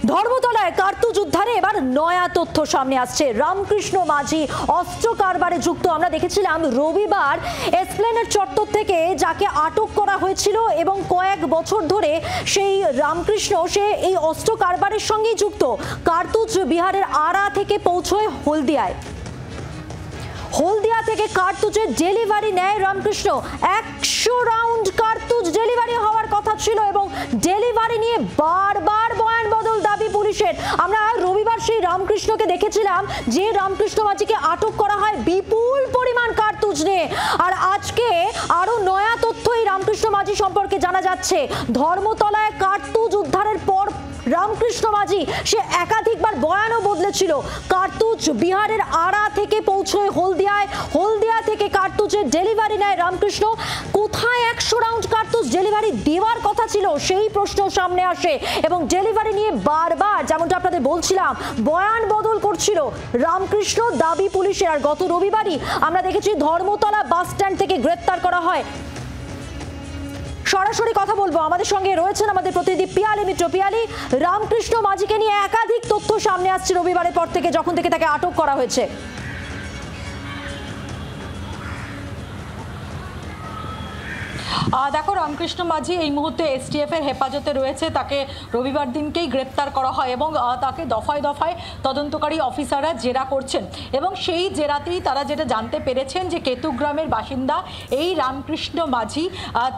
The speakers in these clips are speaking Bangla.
ধর্মতলায় কার্তুজ উদ্ধারে এবার নয়া তথ্য সামনে আসছে। রামকৃষ্ণ মাঝি অস্ত্র কারবারে যুক্ত। আমরা দেখেছিলাম রবিবার এসপ্লেনেড চত্বর থেকে যাকে আটক করা হয়েছিল এবং কয়েক বছর ধরে সেই রামকৃষ্ণ সে এই অস্ত্র কারবারের সঙ্গেই যুক্ত। কার্তুজ বিহারের আরা থেকে পৌঁছয় হলদিয়ায়। হলদিয়া থেকে কার্তুজের ডেলিভারি নেয় রামকৃষ্ণ। 100 রাউন্ড কার্তুজ ডেলিভারি হওয়ার কথা ছিল এবং ডেলিভারি নিয়ে বারবার বয়ান বদল দাবি পুলিশের। আমরা রবিবার সেই রামকৃষ্ণকে দেখেছিলাম যে রামকৃষ্ণ মাঝিকে আটক করা হয় বিপুল পরিমাণ কার্তুজ নিয়ে। আর আজকে আরো নয়া তথ্য এই রামকৃষ্ণ মাঝি সম্পর্কে জানা যাচ্ছে। ধর্মতলায় কার্তুজ উদ্ধারের পর রামকৃষ্ণ মাঝি সে একাধিকবার বয়ানও বদলেছিল। কার্তুজ বিহারের আরা থেকে পৌঁছয় হলদিয়ায়। হলদিয়া থেকে কার্তুজের ডেলিভারি নেয় রামকৃষ্ণ। কোথায় 100 রাউন্ড কার্তুজ ডেলিভারি দেওয়ার কথা ছিল সেই প্রশ্ন সামনে আসে এবং ডেলিভারি নিয়ে বারবার যেমনটা আপনাদের বলছিলাম বয়ান বদল করছিল রামকৃষ্ণ। দাবি পুলিশের। আর গত রবিবারই আমরা দেখেছি ধর্মতলা বাস স্ট্যান্ড থেকে গ্রেপ্তার করা হয়। সরাসরি কথা বলবো, আমাদের সঙ্গে রয়েছেন আমাদের প্রতিনিধি পিয়ালি মিত্র। পিয়ালি, রামকৃষ্ণ মাঝিকে নিয়ে একাধিক তথ্য সামনে আসছে রবিবারের পর থেকে, যখন থেকে তাকে আটক করা হয়েছে। দেখো, রামকৃষ্ণ মাঝি এই মুহূর্তে এসটিএফ এর হেফাজতে রয়েছে। তাকে রবিবার দিনকেই গ্রেপ্তার করা হয় এবং তাকে দফায় দফায় তদন্তকারী অফিসাররা জেরা করছেন এবং সেই জেরাতেই তারা যেটা জানতে পেরেছেন যে কেতুগ্রামের বাসিন্দা এই রামকৃষ্ণ মাঝি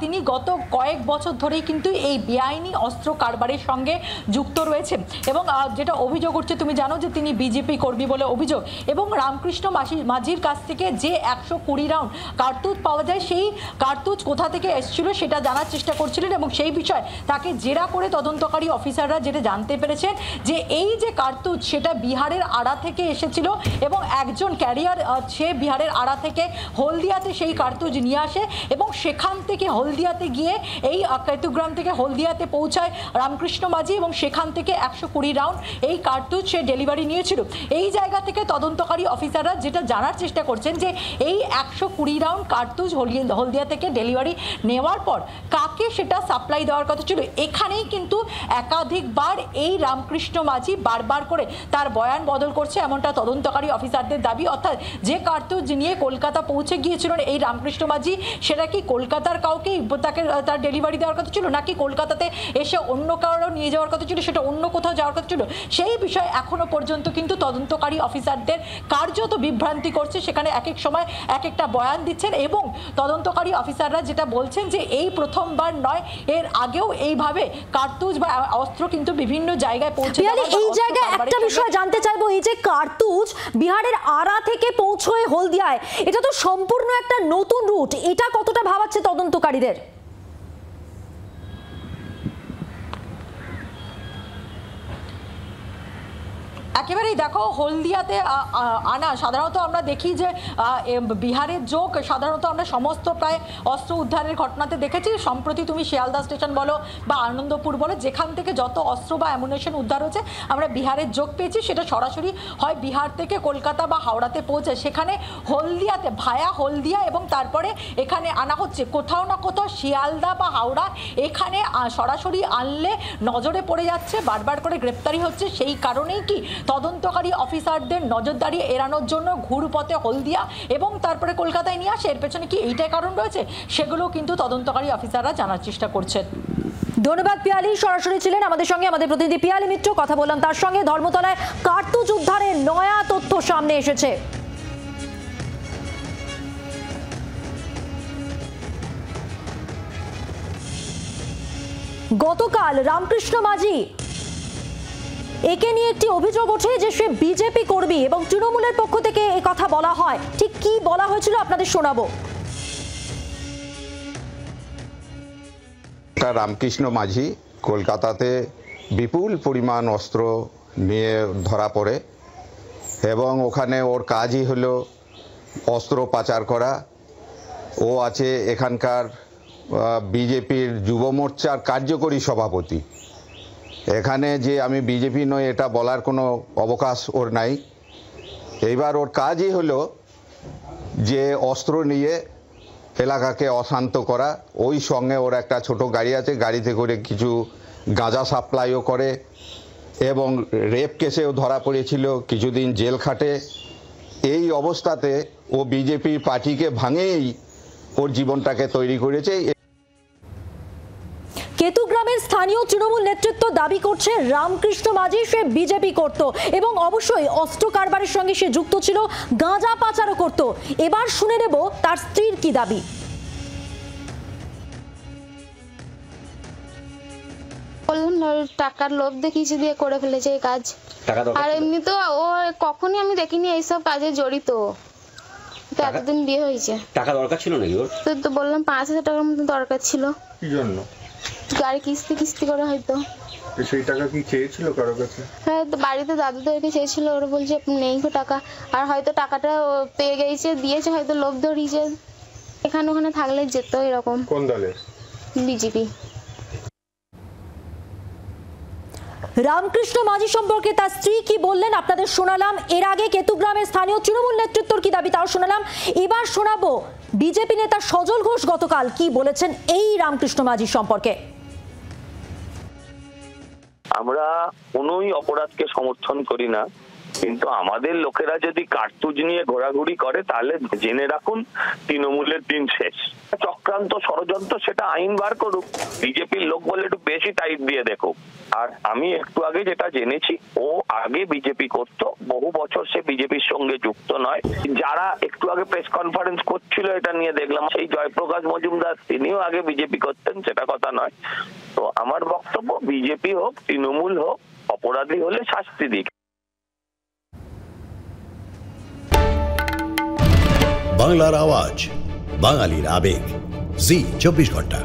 তিনি গত কয়েক বছর ধরেই কিন্তু এই বেআইনি অস্ত্র কারবারের সঙ্গে যুক্ত রয়েছেন এবং যেটা অভিযোগ উঠছে তুমি জানো যে তিনি বিজেপি কর্মী বলে অভিযোগ। এবং রামকৃষ্ণ মাঝির কাছ থেকে যে 120 রাউন্ড কার্তুজ পাওয়া যায় সেই কার্তুজ কোথা থেকে এসেছিল সেটা জানার চেষ্টা করছিলেন এবং সেই বিষয়ে তাকে জেরা করে তদন্তকারী অফিসাররা যেটা জানতে পেরেছেন যে এই যে কার্তুজ সেটা বিহারের আড়া থেকে এসেছিল এবং একজন ক্যারিয়ার সে বিহারের আড়া থেকে হলদিয়াতে সেই কার্তুজ নিয়ে আসে এবং সেখান থেকে হলদিয়াতে গিয়ে এই কেতুগ্রাম থেকে হলদিয়াতে পৌঁছায় রামকৃষ্ণ মাঝি এবং সেখান থেকে 120 রাউন্ড এই কার্তুজ সে ডেলিভারি নিয়েছিল। এই জায়গা থেকে তদন্তকারী অফিসাররা যেটা জানার চেষ্টা করছেন যে এই 120 রাউন্ড কার্তুজ হলদিয়া থেকে ডেলিভারি নেওয়ার পর কাকে সেটা সাপ্লাই দেওয়ার কথা ছিল। এখানেই কিন্তু একাধিকবার এই রামকৃষ্ণ মাঝি বারবার করে তার বয়ান বদল করছে, এমনটা তদন্তকারী অফিসারদের দাবি। অর্থাৎ যে কার্তুজ নিয়ে কলকাতা পৌঁছে গিয়েছিলেন এই রামকৃষ্ণ মাঝি সেটা কি কলকাতার কাউকে তাকে তার ডেলিভারি দেওয়ার কথা ছিল নাকি কলকাতাতে এসে অন্য কারো নিয়ে যাওয়ার কথা ছিল, সেটা অন্য কোথাও যাওয়ার কথা ছিল, সেই বিষয়ে এখনো পর্যন্ত কিন্তু তদন্তকারী অফিসারদের কার্যত বিভ্রান্তি করছে। সেখানে এক এক সময় এক একটা বয়ান দিচ্ছেন এবং তদন্তকারী অফিসাররা যেটা বলছেন যে এই প্রথমবার নয়, এর আগেও এইভাবে কার্তুজ বা অস্ত্র কিন্তু বিভিন্ন জায়গায় পৌঁছে। এই জায়গায় একটা বিষয় জানতে চাইবো, এই যে কার্তুজ বিহারের আরা থেকে পৌঁছয় হলদিয়ায়, এটা তো সম্পূর্ণ একটা নতুন রুট, এটা কতটা ভাবাচ্ছে তদন্তকারীদের? একেবারেই দেখো, হলদিয়াতে আনা সাধারণত আমরা দেখি যে বিহারের যোগ সাধারণত আমরা সমস্ত প্রায় অস্ত্র উদ্ধারের ঘটনাতে দেখেছি। সম্প্রতি তুমি শিয়ালদা স্টেশন বলো বা আনন্দপুর বলো, যেখান থেকে যত অস্ত্র বা অ্যামুনেশন উদ্ধার হয়েছে আমরা বিহারের যোগ পেয়েছি, সেটা সরাসরি হয় বিহার থেকে কলকাতা বা হাওড়াতে পৌঁছে সেখানে হলদিয়াতে ভায়া হলদিয়া এবং তারপরে এখানে আনা হচ্ছে। কোথাও না কোথাও শিয়ালদা বা হাওড়া এখানে সরাসরি আনলে নজরে পড়ে যাচ্ছে, বারবার করে গ্রেপ্তারি হচ্ছে। সেই কারণেই কি তদন্তকারী অফিসারদের নজরদারি এড়ানোর জন্য ঘুরপথে হলদিয়া এবং তারপরে কলকাতায় নিয়ে আসে, এর পেছনে কি এইটাই কারণ রয়েছে, সেগুলো কিন্তু তদন্তকারী অফিসাররা জানার চেষ্টা করছেন। ধন্যবাদ পিয়ালি, সরাসরি ছিলেন আমাদের সঙ্গে আমাদের প্রতিনিধি পিয়ালি মিত্র। কথা বললাম তার সঙ্গে। ধর্মতলায় কার্তুজ উদ্ধারের নয়া তথ্য সামনে এসেছে। গতকাল রামকৃষ্ণ মাঝি একে নিয়ে একটি অভিযোগ ওঠে যে সে বিজেপি কর্মী এবং তৃণমূলের পক্ষ থেকে এই কথা বলা হয়। ঠিক কি বলা হয়েছিল আপনাদের শোনাবো। রামকৃষ্ণ মাঝি কলকাতাতে বিপুল পরিমাণ অস্ত্র নিয়ে ধরা পড়ে এবং ওখানে ওর কাজই হলো অস্ত্র পাচার করা। ও আছে এখানকার বিজেপির যুব মোর্চার কার্যকরী সভাপতি। এখানে যে আমি বিজেপি নই এটা বলার কোনো অবকাশ ওর নাই। এইবার ওর কাজই হলো যে অস্ত্র নিয়ে এলাকাকে অশান্ত করা। ওই সঙ্গে ওর একটা ছোট গাড়ি আছে, গাড়িতে করে কিছু গাঁজা সাপ্লাইও করে এবং রেপ কেসেও ধরা পড়েছিল, কিছুদিন জেল খাটে। এই অবস্থাতে ও বিজেপি পার্টিকে ভাঙেই ওর জীবনটাকে তৈরি করেছে। কেতুগ্রামের স্থানীয় তৃণমূল নেতৃত্ব দাবি করছে রামকৃষ্ণ মাঝি সে বিজেপি করত এবং অবশ্যই অস্ত্র কারবারের সঙ্গে সে যুক্ত ছিল, গাঁজা পাচারও করত। এবার শুনে নেব তার স্ত্রীর কি দাবি। টাকার লোভ দেখিয়েছে দিয়ে করে ফেলেছে এই কাজ। আর এমনি তো ও কখনই আমি দেখিনি এইসব কাজে জড়িত। এতদিন বিয়ে হয়েছে। টাকা দরকার ছিল নাকি ওর? তো বললাম 5,000 টাকার মতো দরকার ছিল। কি জন্য? গাড়ি কিস্তি করে হয়তো। সেই টাকা কি চেয়েছিল কারো কাছে? হ্যাঁ, তো বাড়িতে দাদুদেরকে চেয়েছিল, ওরা বলছে নেই গো টাকা। আর হয়তো টাকাটা পেয়ে গেছে, দিয়েছে, হয়তো লোভ ধরিয়েছে। এখানে ওখানে থাকলে যেত এরকম। কোন দলের? বিজেপি। রামকৃষ্ণ মাঝি সম্পর্কে তার স্ত্রী কি বললেন আপনাদের শোনালাম। এর আগে কেতুগ্রামের স্থানীয় তৃণমূল নেতৃত্বর কি দাবি তাও শোনালাম। এবার শোনাবো বিজেপি নেতা সজল ঘোষ গতকাল কি বলেছেন এই রামকৃষ্ণ মাঝি সম্পর্কে। আমরা কোনোই অপরাধকে সমর্থন করি না, কিন্তু আমাদের লোকেরা যদি কার্তুজ নিয়ে ঘোরাঘুরি করে তাহলে জেনে রাখুন তৃণমূলের দিন শেষ। চক্রান্ত, ষড়যন্ত্র, সেটা আইন বার করুক। বিজেপির লোক বলে একটু বেশি টাইট দিয়ে দেখুক। আর আমি একটু আগে যেটা জেনেছি, ও আগে বিজেপি করতো, বহু বছর সে বিজেপির সঙ্গে যুক্ত নয়। যারা একটু আগে প্রেস কনফারেন্স করছিল এটা নিয়ে দেখলাম, সেই জয়প্রকাশ মজুমদার তিনিও আগে বিজেপি করতেন, সেটা কথা নয়। তো আমার বক্তব্য, বিজেপি হোক তৃণমূল হোক, অপরাধী হলে শাস্তি দিক। বাংলার আওয়াজ, বাঙালির আবেগ, জি 24 ঘন্টা।